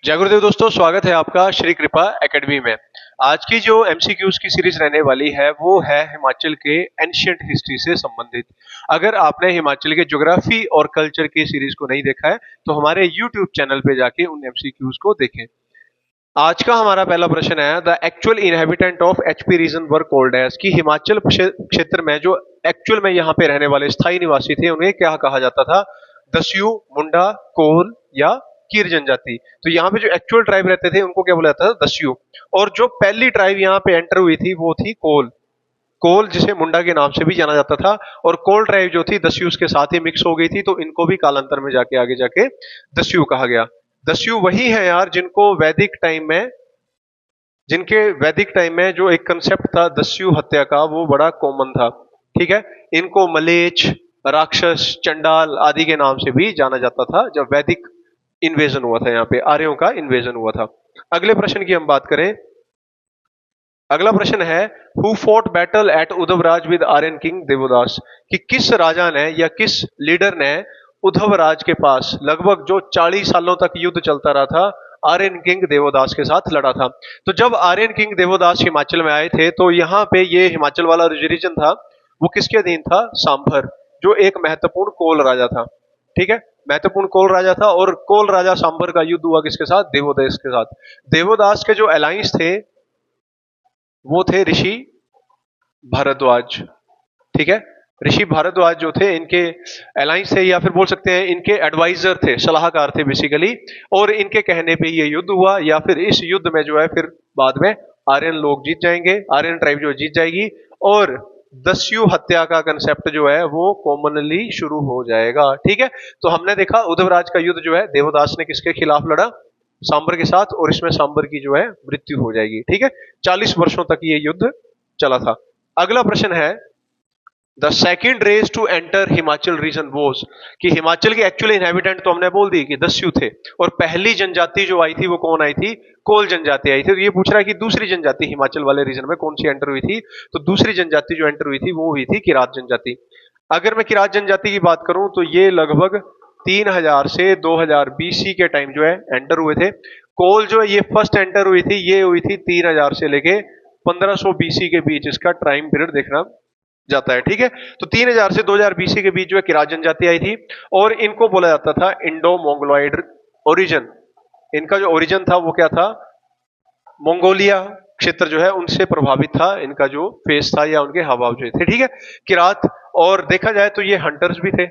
जय गुरुदेव दोस्तों, स्वागत है आपका श्री कृपा एकेडमी में। आज की जो एमसीक्यूज की सीरीज रहने वाली है वो है हिमाचल के एंशिएंट हिस्ट्री से संबंधित। अगर आपने हिमाचल के ज्योग्राफी और कल्चर की सीरीज को नहीं देखा है तो हमारे यूट्यूब चैनल पे जाके उन एमसीक्यूज को देखें। आज का हमारा पहला प्रश्न है, the actual inhabitant of HP region were called as, कि हिमाचल क्षेत्र में जो एक्चुअल में यहाँ पे रहने वाले स्थायी निवासी थे उन्हें क्या कहा जाता था? दस्यू, मुंडा, कोल या कीर जनजाति। तो यहाँ पे जो एक्चुअल ट्राइब रहते थे उनको क्या बोला जाता था? दस्यू। और जो पहली ट्राइब यहाँ पे एंटर हुई थी वो थी कोल। कोल जिसे मुंडा के नाम से भी जाना जाता था, और कोल ट्राइब जो थी दस्यूस के साथ ही मिक्स हो गई थी, तो इनको भी कालांतर में जाके आगे जाके दस्यू कहा गया। दस्यू वही है यार जिनके वैदिक टाइम में जो एक कंसेप्ट था दस्यु हत्या का वो बड़ा कॉमन था। ठीक है, इनको मलेच्छ, राक्षस, चंडाल आदि के नाम से भी जाना जाता था जब वैदिक इन्वेजन हुआ था, यहाँ पे आर्यों का इन्वेजन हुआ था। अगले प्रश्न की हम बात करें। अगला प्रश्न है, हु फॉट बैटल एट उद्धवराज विद आर्यन किंग देवोदास, कि किस राजा ने या किस लीडर ने उद्धवराज के पास लगभग जो 40 सालों तक युद्ध चलता रहा था आर्यन किंग देवोदास के साथ लड़ा था। तो जब आर्यन किंग देवोदास हिमाचल में आए थे तो यहाँ पे ये हिमाचल वाला जो रीजन था वो किसके अधीन था? सांभर, जो एक महत्वपूर्ण कोल राजा था। ठीक है, महत्वपूर्ण कोल राजा था, और कोल राजा सांभर का युद्ध हुआ किसके साथ? देवोदास के साथ। देवोदास के जो अलायंस थे वो थे ऋषि भारद्वाज। ठीक है, ऋषि भारद्वाज जो थे इनके अलायंस थे, या फिर बोल सकते हैं इनके एडवाइजर थे, सलाहकार थे बेसिकली। और इनके कहने पे ये युद्ध हुआ, या फिर इस युद्ध में जो है फिर बाद में आर्यन लोग जीत जाएंगे, आर्यन ट्राइब जो जीत जाएगी, और दस्यु हत्या का कंसेप्ट जो है वो कॉमनली शुरू हो जाएगा। ठीक है, तो हमने देखा उद्धवराज का युद्ध जो है देवदास ने किसके खिलाफ लड़ा? सांबर के साथ, और इसमें सांबर की जो है मृत्यु हो जाएगी। ठीक है, 40 वर्षों तक ये युद्ध चला था। अगला प्रश्न है, the second race to enter Himachal region was, कि हिमाचल के एक्चुअल इनहेबिटेंट तो हमने बोल दी कि दस्यु थे, और पहली जनजाति जो आई थी वो कौन आई थी? कोल जनजाति आई थी। तो ये पूछ रहा है कि दूसरी जनजाति हिमाचल वाले रीजन में कौन सी एंटर हुई थी? तो दूसरी जनजाति जो एंटर हुई थी वो हुई थी किरात जनजाति। अगर मैं किरात जनजाति की बात करूं तो ये लगभग 3000 से 2000 बीसी के टाइम जो है एंटर हुए थे। कोल जो है ये फर्स्ट एंटर हुई थी, ये हुई थी 3000 से लेके 1500 बीसी के बीच, इसका टाइम पीरियड देखना जाता है। ठीक है, तो 3000 से 2000 बीसी के बीच जो है किरात जनजाति आई थी, और इनको बोला जाता था इंडो मोंगोलॉइड ओरिजिन। इनका जो ओरिजिन था वो क्या था? मंगोलिया क्षेत्र जो है उनसे प्रभावित था इनका जो फेस था या उनके हाव जो थे। ठीक है, किरात, और देखा जाए तो ये हंटर्स भी थे।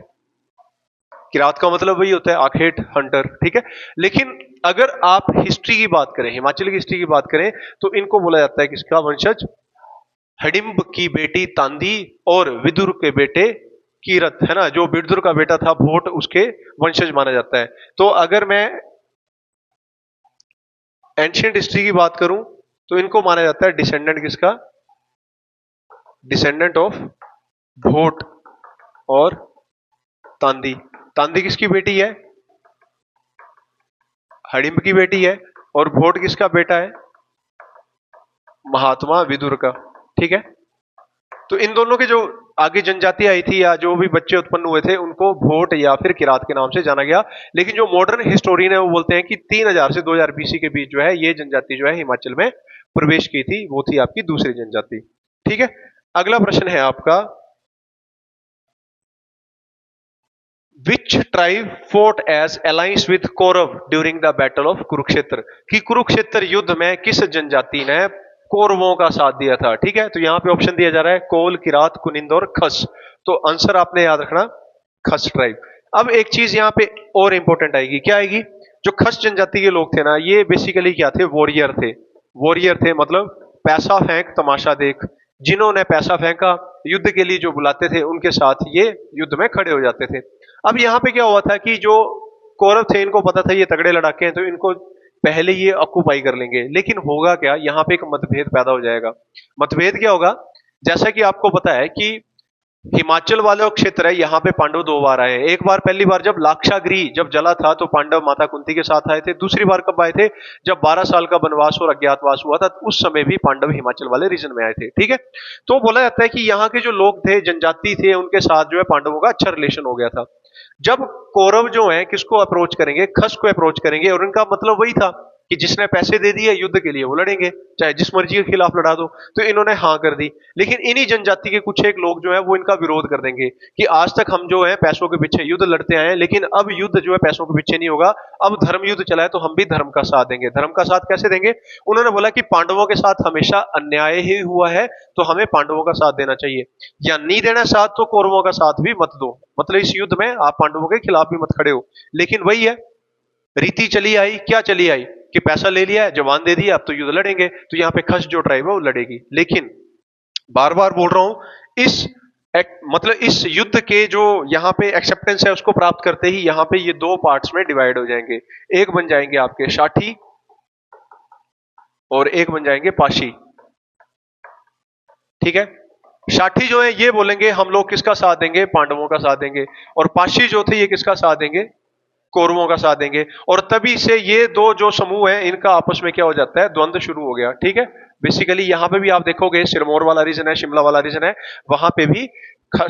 किरात का मतलब वही होता है आखेट, हंटर। ठीक है, लेकिन अगर आप हिस्ट्री की बात करें, हिमाचल की हिस्ट्री की बात करें, तो इनको बोला जाता है किसका वंशज? हडिम्ब की बेटी तांदी और विदुर के बेटे कीरत, है ना, जो विदुर का बेटा था भोट, उसके वंशज माना जाता है। तो अगर मैं एंशियंट हिस्ट्री की बात करूं तो इनको माना जाता है डिसेंडेंट किसका? डिसेंडेंट ऑफ भोट और तांदी। तांदी किसकी बेटी है? हडिम्ब की बेटी है। और भोट किसका बेटा है? महात्मा विदुर का। ठीक है, तो इन दोनों के जो आगे जनजाति आई थी या जो भी बच्चे उत्पन्न हुए थे उनको भोट या फिर किरात के नाम से जाना गया। लेकिन जो मॉडर्न हिस्टोरियन है वो बोलते हैं कि 3000 से 2000 बीसी के बीच जो है ये जनजाति जो है हिमाचल में प्रवेश की थी, वो थी आपकी दूसरी जनजाति। ठीक है, अगला प्रश्न है आपका, which tribe fought as alliance with Kaurav during the battle of Kurukshetra, कि कुरुक्षेत्र युद्ध में किस जनजाति ने कौरवों का साथ दिया था? ठीक है, तो यहां पे ऑप्शन दिया जा रहा है कोल, किरात, कुनिंद और खस। तो आंसर आपने याद रखना खस ट्राइब। अब एक चीज यहां पे और इंपॉर्टेंट आएगी, क्या आएगी? जो खस जनजाति के लोग थे ना, ये बेसिकली क्या थे? वॉरियर थे। वॉरियर थे मतलब पैसा फेंक तमाशा देख, जिन्होंने पैसा फेंका युद्ध के लिए जो बुलाते थे उनके साथ ये युद्ध में खड़े हो जाते थे। अब यहाँ पे क्या हुआ था कि जो कौरव थे इनको पता था ये तगड़े लड़ाके हैं, तो इनको पहले ये ऑक्यूपाई कर लेंगे। लेकिन होगा क्या, यहाँ पे एक मतभेद पैदा हो जाएगा। मतभेद क्या होगा? जैसा कि आपको पता है कि हिमाचल वाला क्षेत्र है, यहाँ पे पांडव 2 बार आए हैं। एक बार, पहली बार जब लाक्षागृह जब जला था तो पांडव माता कुंती के साथ आए थे। दूसरी बार कब आए थे? जब 12 साल का वनवास और अज्ञातवास हुआ था, उस समय भी पांडव हिमाचल वाले रीजन में आए थे। ठीक है, तो बोला जाता है कि यहाँ के जो लोग थे, जनजाति थे, उनके साथ जो है पांडवों का अच्छा रिलेशन हो गया था। जब कौरव जो है किसको अप्रोच करेंगे, खस को अप्रोच करेंगे, और इनका मतलब वही था कि जिसने पैसे दे दिए युद्ध के लिए वो लड़ेंगे, चाहे जिस मर्जी के खिलाफ लड़ा दो। तो इन्होंने हाँ कर दी। लेकिन इन्हीं जनजाति के कुछ एक लोग जो है वो इनका विरोध कर देंगे कि आज तक हम जो है पैसों के पीछे युद्ध लड़ते आए हैं, लेकिन अब युद्ध जो है पैसों के पीछे नहीं होगा, अब धर्म युद्ध चला है तो हम भी धर्म का साथ देंगे। धर्म का साथ कैसे देंगे? उन्होंने बोला कि पांडवों के साथ हमेशा अन्याय ही हुआ है, तो हमें पांडवों का साथ देना चाहिए, या नहीं देना साथ तो कौरवों का साथ भी मत दो, मतलब इस युद्ध में आप पांडवों के खिलाफ भी मत खड़े हो। लेकिन वही है, रीति चली आई, क्या चली आई कि पैसा ले लिया, जवान दे दिया, अब तो युद्ध लड़ेंगे, तो यहां पे खस जो ट्राइब है वो लड़ेगी। लेकिन बार बार बोल रहा हूं, मतलब इस युद्ध के जो यहां पे एक्सेप्टेंस है उसको प्राप्त करते ही यहां पे ये दो पार्ट्स में डिवाइड हो जाएंगे। एक बन जाएंगे आपके साठी और एक बन जाएंगे पाशी। ठीक है, साठी जो है ये बोलेंगे हम लोग किसका साथ देंगे, पांडवों का साथ देंगे, और पाशी जो थे ये किसका साथ देंगे, कौरवों का साथ देंगे। और तभी से ये दो जो समूह है इनका आपस में क्या हो जाता है, द्वंद्व शुरू हो गया। ठीक है, बेसिकली यहां पे भी आप देखोगे सिरमौर वाला रीजन है, शिमला वाला रीजन है, वहां पे भी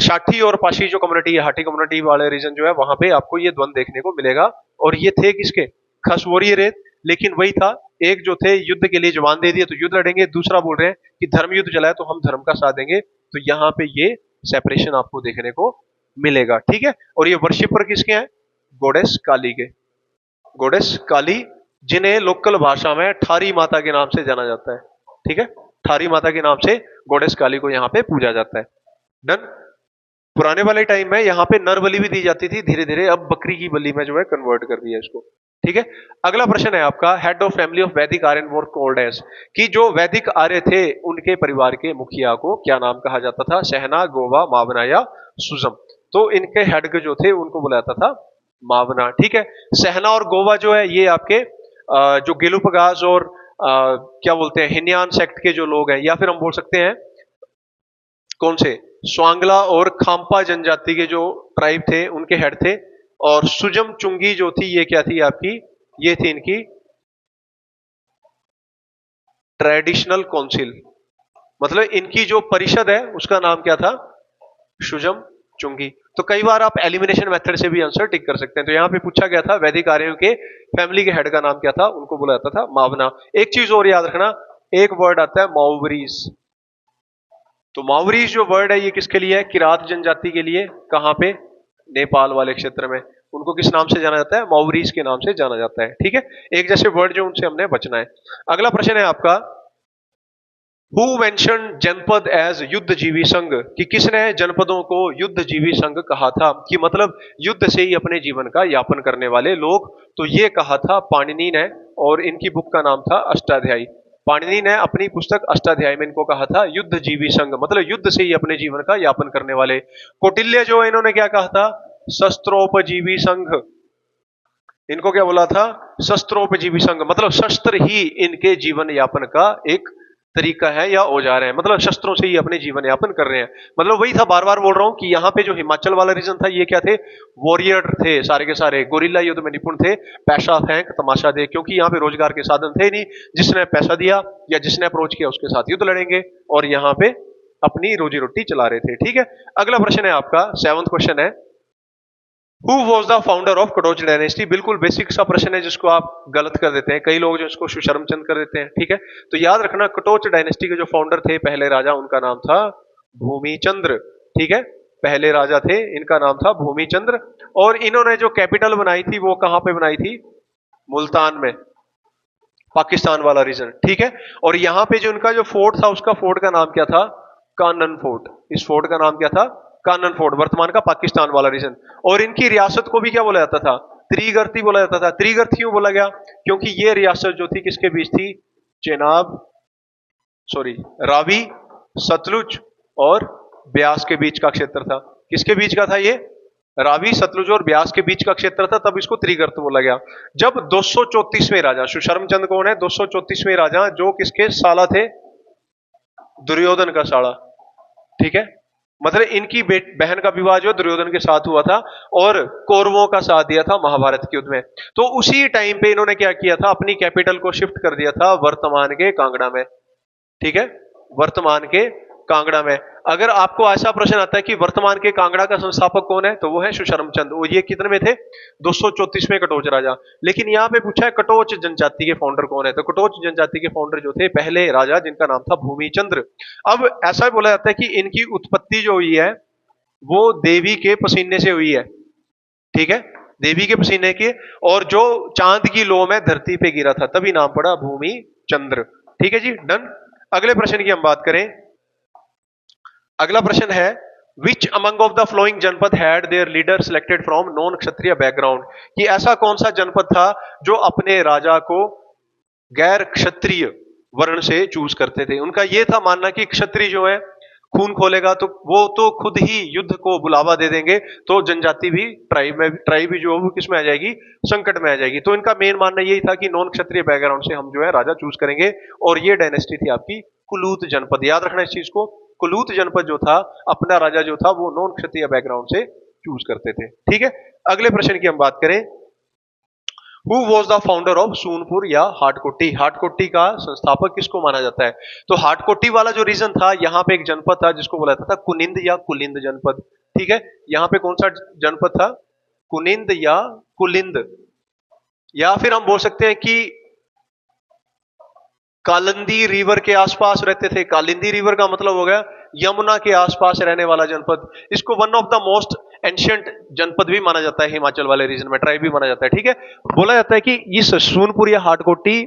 साठी और पाशी जो कम्युनिटी है, हाटी कम्युनिटी वाले रीजन जो है वहां पे आपको ये द्वंद्व देखने को मिलेगा। और ये थे किसके, खस वॉरियर। लेकिन वही था, एक जो थे युद्ध के लिए जवान दे दिए तो युद्ध लड़ेंगे, दूसरा बोल रहे हैं कि धर्म युद्ध चला है तो हम धर्म का साथ देंगे। तो यहाँ पे ये सेपरेशन आपको देखने को मिलेगा। ठीक है, और ये वर्शिपर किसके हैं, गोडेस काली के, गोडेस काली, जिन्हें लोकल भाषा में ठारी माता के नाम से जाना जाता है। ठीक है, ठारी माता के नाम से गोडेस काली को यहाँ पे पूजा जाता है। डन। पुराने वाले टाइम में यहाँ पे नर बलि भी दी जाती थी, धीरे धीरे अब बकरी की बलि में जो है कन्वर्ट कर दिया इसको। ठीक है, अगला प्रश्न है आपका, हेड ऑफ फैमिली ऑफ वैदिक आर्यन वर कॉल्ड एज, कि जो वैदिक आर्य थे उनके परिवार के मुखिया को क्या नाम कहा जाता था, सहना, गोवा, मावना या सुजम। तो इनके हेड जो थे उनको बुलाया जाता था मावना। ठीक है, सहना और गोवा जो है ये आपके जो गिलुपगास और क्या बोलते हैं हिन्यान सेक्ट के जो लोग हैं, या फिर हम बोल सकते हैं कौन से, स्वांगला और खाम्पा जनजाति के जो ट्राइब थे उनके हेड थे। और सुजम चुंगी जो थी ये क्या थी आपकी, ये थी इनकी ट्रेडिशनल काउंसिल, मतलब इनकी जो परिषद है उसका नाम क्या था, सुजम चुंगी। तो कई बार आप एलिमिनेशन मेथड से भी आंसर टिक कर सकते हैं। तो यहां पे पूछा गया था वैदिक आर्यों के फैमिली के हेड का नाम क्या था, उनको बोला जाता था मावना। एक चीज और याद रखना, एक वर्ड आता है माउवरीज। तो माउवरीज जो वर्ड है ये किसके लिए है, किरात जनजाति के लिए। कहां पे, नेपाल वाले क्षेत्र में। उनको किस नाम से जाना जाता है, माउवरीज के नाम से जाना जाता है। ठीक है, एक जैसे वर्ड जो उनसे हमने बचना है। अगला प्रश्न है आपका, हु मेंशन जनपद एज युद्ध जीवी संघ, कि किसने जनपदों को युद्ध जीवी संघ कहा था, कि मतलब युद्ध से ही अपने जीवन का यापन करने वाले लोग। तो ये कहा था पाणिनि ने, और इनकी बुक का नाम था अष्टाध्यायी। पाणिनि ने अपनी पुस्तक अष्टाध्यायी में इनको कहा था युद्ध जीवी संघ, मतलब युद्ध से ही अपने जीवन का यापन करने वाले। कौटिल्य जो है इन्होंने क्या कहा था, शस्त्रोपजीवी संघ। इनको क्या बोला था, शस्त्रोपजीवी संघ, मतलब शस्त्र ही इनके जीवन यापन का एक तरीका है या औजार है, मतलब शस्त्रों से ही अपने जीवन यापन कर रहे हैं। मतलब वही था, बार बार बोल रहा हूं कि यहाँ पे जो हिमाचल वाला रीजन था ये क्या थे, वॉरियर थे सारे के सारे, गोरिल्ला युद्ध में निपुण थे, पैसा फेंक तमाशा दे, क्योंकि यहाँ पे रोजगार के साधन थे नहीं। जिसने पैसा दिया या जिसने अप्रोच किया उसके साथ युद्ध लड़ेंगे, और यहाँ पे अपनी रोजी रोटी चला रहे थे। ठीक है, अगला प्रश्न है आपका 7th क्वेश्चन है, who was the founder of Katoch dynasty. बिल्कुल बेसिक सा प्रश्न है जिसको आप गलत कर देते हैं, कई लोग जो इसको सुशर्मचंद कर देते हैं। ठीक है, तो याद रखना कटोच डायनेस्टी के जो फाउंडर थे पहले राजा, उनका नाम था भूमिचंद्र। ठीक है, पहले राजा थे, इनका नाम था भूमिचंद्र। और इन्होंने जो कैपिटल बनाई थी वो कहां पे बनाई थी, मुल्तान में, पाकिस्तान वाला रीजन। ठीक है, और यहां पे जो उनका जो फोर्ट था उसका फोर्ट का नाम क्या था, कानन फोर्ट। इस फोर्ट का नाम क्या था, कानन फोर्ट, वर्तमान का पाकिस्तान वाला रीजन। और इनकी रियासत को भी क्या बोला जाता था, त्रिगर्ती बोला जाता था। त्रिगर्ती क्यों बोला गया, क्योंकि ये रियासत जो थी किसके बीच थी, चेनाब, सॉरी रावी, सतलुज और ब्यास के बीच का क्षेत्र था। किसके बीच का था ये, रावी, सतलुज और ब्यास के बीच का क्षेत्र था, तब इसको त्रिगर्त बोला गया। जब 234वें राजा, सुशर्मचंद कौन है, 234वें राजा, जो किसके साला थे, दुर्योधन का साला। ठीक है, मतलब इनकी बहन का विवाह जो दुर्योधन के साथ हुआ था, और कौरवों का साथ दिया था महाभारत के युद्ध में। तो उसी टाइम पे इन्होंने क्या किया था, अपनी कैपिटल को शिफ्ट कर दिया था वर्तमान के कांगड़ा में। ठीक है, वर्तमान के कांगड़ा में। अगर आपको ऐसा प्रश्न आता है कि वर्तमान के कांगड़ा का संस्थापक कौन है, तो वो है सुशर्मचंद। वो ये कितने में थे, 234वें कटोच राजा। लेकिन यहाँ पे पूछा है कटोच जनजाति के फाउंडर कौन है, तो कटोच जनजाति के फाउंडर जो थे पहले राजा, जिनका नाम था भूमिचंद्र। अब ऐसा बोला जाता है कि इनकी उत्पत्ति जो हुई है वो देवी के पसीने से हुई है, ठीक है, देवी के पसीने की, और जो चांद की लो में धरती पे गिरा था तभी नाम पड़ा भूमि चंद्र। ठीक है जी, डन। अगले प्रश्न की हम बात करें। अगला प्रश्न है which among of the following janapad had their leader selected from non Kshatriya background, कि ऐसा कौन सा जनपद था जो अपने राजा को गैर क्षत्रिय वर्ण से चूज करते थे। उनका यह था मानना कि क्षत्रिय जो है खून खोलेगा तो वो तो खुद ही युद्ध को बुलावा दे देंगे, तो जनजाति भी ट्राइब भी जो किस में आ जाएगी, संकट में आ जाएगी। तो इनका मेन मानना यही था कि नॉन क्षत्रिय बैकग्राउंड से हम जो है राजा चूज करेंगे, और ये डायनेस्टी थी आपकी कुलूत जनपद। याद रखना इस चीज को, कुलूत जनपद जो था अपना राजा जो था वो नॉन क्षत्रिय बैकग्राउंड से चूज करते थे। ठीक है, अगले प्रश्न की हम बात करें। Who was the founder of Sunpur या हाटकोटी, हाटकोटी का संस्थापक किसको माना जाता है। तो हाटकोटी वाला जो रीजन था, यहाँ पे एक जनपद था जिसको बोला जाता था कुनिंद या कुलिंद जनपद। ठीक है, यहाँ पे कौन सा जनपद था, कुनिंद या कुलिंद, या फिर हम बोल सकते हैं कि कालिंदी रिवर के आसपास रहते थे। कालिंदी रिवर का मतलब हो गया यमुना के आसपास रहने वाला जनपद। इसको one of the most ancient जनपद भी माना जाता है, हिमाचल वाले रीजन में ट्राइब भी माना जाता है। ठीक है, बोला जाता है कि इस सूनपुर या हाटकोटी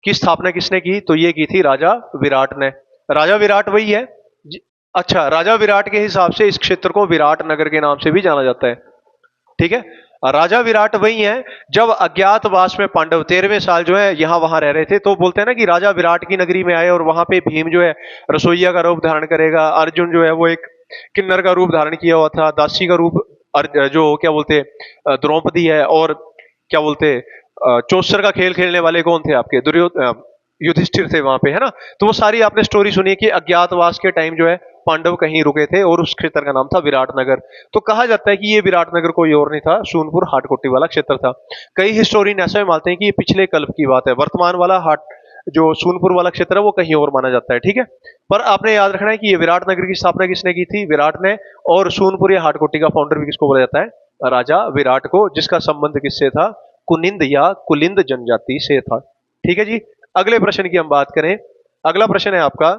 की स्थापना किसने की, तो ये की थी राजा विराट ने। राजा विराट वही है, अच्छा, राजा विराट के हिसाब से इस क्षेत्र को विराट नगर के नाम से भी जाना जाता है। ठीक है, राजा विराट वही है जब अज्ञातवास में पांडव 13वें साल जो है यहां वहां रह रहे थे, तो बोलते हैं ना कि राजा विराट की नगरी में आए और वहां पे भीम जो है रसोईया का रूप धारण करेगा, अर्जुन जो है वो एक किन्नर का रूप धारण किया हुआ था, दासी का रूप जो क्या बोलते द्रौपदी है, और क्या बोलते चौसर का खेल खेलने वाले कौन थे आपके, दुर्योधन युधिष्ठिर थे वहां पे, है ना। तो वो सारी आपने स्टोरी सुनी है कि अज्ञातवास के टाइम जो है पांडव कहीं रुके थे और उस क्षेत्र का नाम था विराटनगर। तो कहा जाता है कि ये विराटनगर कोई और नहीं था, सूनपुर हाटकोटी वाला क्षेत्र था। कई हिस्टोरियन ऐसा भी मानते हैं कि ये पिछले कल्प की बात है, वर्तमान वाला हाट जो सूनपुर वाला क्षेत्र है वो कहीं और माना जाता है। ठीक है, पर आपने याद रखना है कि ये विराटनगर की स्थापना किसने की थी, विराट ने, और सूनपुर या हाटकोटी का फाउंडर भी किसको बोला जाता है, राजा विराट को, जिसका संबंध किससे था, कुनिंद या कुलिंद जनजाति से था। ठीक है जी, अगले प्रश्न की हम बात करें। अगला प्रश्न है आपका,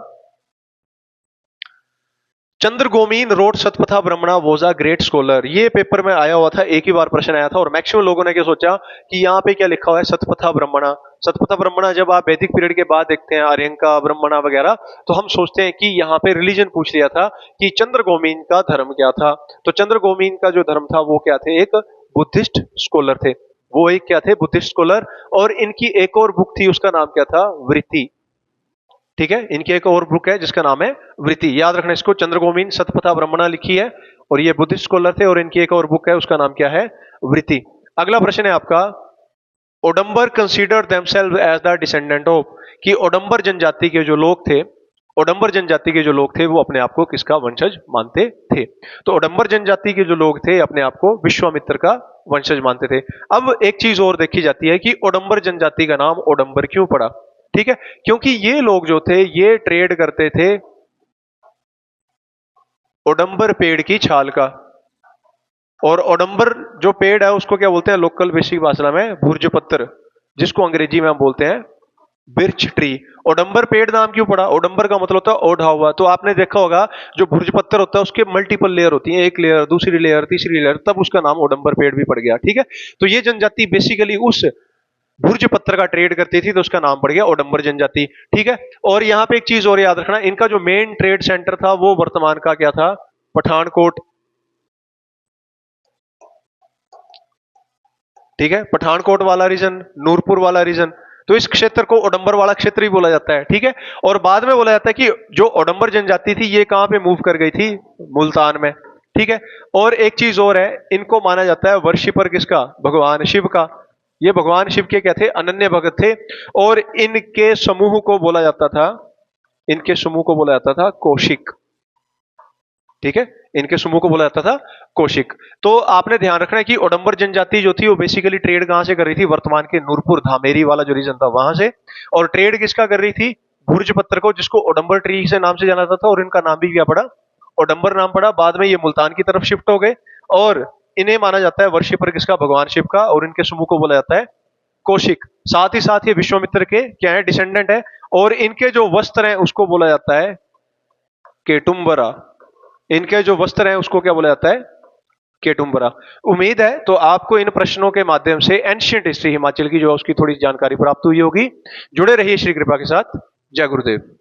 चंद्रगोमीन रोड सतपथा ब्रह्मणा वॉज अ ग्रेट स्कॉलर। ये पेपर में आया हुआ था, एक ही बार प्रश्न आया था, और मैक्सिमम लोगों ने क्या सोचा कि यहाँ पे क्या लिखा हुआ है, सतपथा ब्रह्मणा। सतपथा ब्रह्मणा जब आप वैदिक पीरियड के बाद देखते हैं, आर्यंका ब्रह्मणा वगैरह, तो हम सोचते हैं कि यहाँ पे रिलीजन पूछ लिया था कि चंद्रगोमीन का धर्म क्या था। तो चंद्रगोमीन का जो धर्म था वो क्या थे, एक बुद्धिस्ट स्कॉलर थे, वो एक क्या थे, बुद्धिस्ट स्कॉलर। और इनकी एक और बुक थी, उसका नाम क्या था, वृत्ति। ठीक है, इनकी एक और बुक है जिसका नाम है वृत्ति, याद रखना इसको, चंद्रगोमीन सतपथा ब्रह्मणा लिखी है, और ये बुद्धिस्ट स्कॉलर थे, और इनकी एक और बुक है उसका नाम क्या है, वृत्ति। अगला प्रश्न है आपका, Odumbar consider themselves as the descendant of, कि ओडम्बर जनजाति के जो लोग थे, ओडम्बर जनजाति के जो लोग थे वो अपने आप को किसका वंशज मानते थे। तो ओडम्बर जनजाति के जो लोग थे अपने आप को विश्वामित्र का वंशज मानते थे। अब एक चीज और देखी जाती है कि ओडम्बर जनजाति का नाम ओडम्बर क्यों पड़ा। ठीक है, क्योंकि ये लोग जो थे ये ट्रेड करते थे ओडम्बर पेड़ की छाल का, और ओडम्बर जो पेड़ है उसको क्या बोलते हैं लोकल बेसिक भाषा में, भुर्जपत्र, जिसको अंग्रेजी में हम बोलते हैं बिर्च ट्री। ओडम्बर पेड़ नाम क्यों पड़ा, ओडम्बर का मतलब होता है ओढ़ा हुआ। तो आपने देखा होगा जो भुर्जपत्र होता है उसके मल्टीपल लेयर होती है, एक लेयर, दूसरी लेयर, तीसरी लेयर, तब उसका नाम ओडम्बर पेड़ भी पड़ गया। ठीक है, तो ये जनजाति बेसिकली उस भुर्ज पत्थर का ट्रेड करती थी, तो उसका नाम पड़ गया ओडम्बर जनजाति। ठीक है, और यहां पे एक चीज और याद रखना, इनका जो मेन ट्रेड सेंटर था वो वर्तमान का क्या था, पठानकोट। ठीक है, पठानकोट वाला रीजन, नूरपुर वाला रीजन, तो इस क्षेत्र को ओडम्बर वाला क्षेत्र भी बोला जाता है। ठीक है, और बाद में बोला जाता है कि जो ओडम्बर जनजाति थी ये कहां पे मूव कर गई थी, मुल्तान में। ठीक है, और एक चीज और है, इनको माना जाता है वर्शिपर किसका, भगवान शिव का। ये भगवान शिव के क्या थे, अनन्य भगत थे, और इनके समूह को बोला जाता था, इनके समूह को बोला जाता था कौशिक। ठीक है, इनके समूह को बोला जाता था कौशिक। तो आपने ध्यान रखना है कि ओडम्बर जनजाति जो थी वो बेसिकली ट्रेड कहां से कर रही थी, वर्तमान के नूरपुर धामेरी वाला जो रीजन था वहां से, और ट्रेड किसका कर रही थी, भुर्ज पत्थर को, जिसको ओडम्बर ट्री से नाम से जाना जाता था, और इनका नाम भी क्या पड़ा, औडंबर नाम पड़ा, बाद में ये मुल्तान की तरफ शिफ्ट हो गए, और इन्हें माना जाता है वर्शिपर किसका, भगवान शिव का, और इनके समूह को बोला जाता है कौशिक। साथ ही साथ ये विश्वामित्र के क्या है, डिसेंडेंट है, और इनके जो वस्त्र हैं उसको बोला जाता है केटुम्बरा। इनके जो वस्त्र हैं उसको क्या बोला जाता है, केटुम्बरा। उम्मीद है तो आपको इन प्रश्नों के माध्यम से एंशियंट हिस्ट्री हिमाचल की जो है उसकी थोड़ी जानकारी प्राप्त हुई होगी। जुड़े रहिए श्री कृपा के साथ। जय गुरुदेव।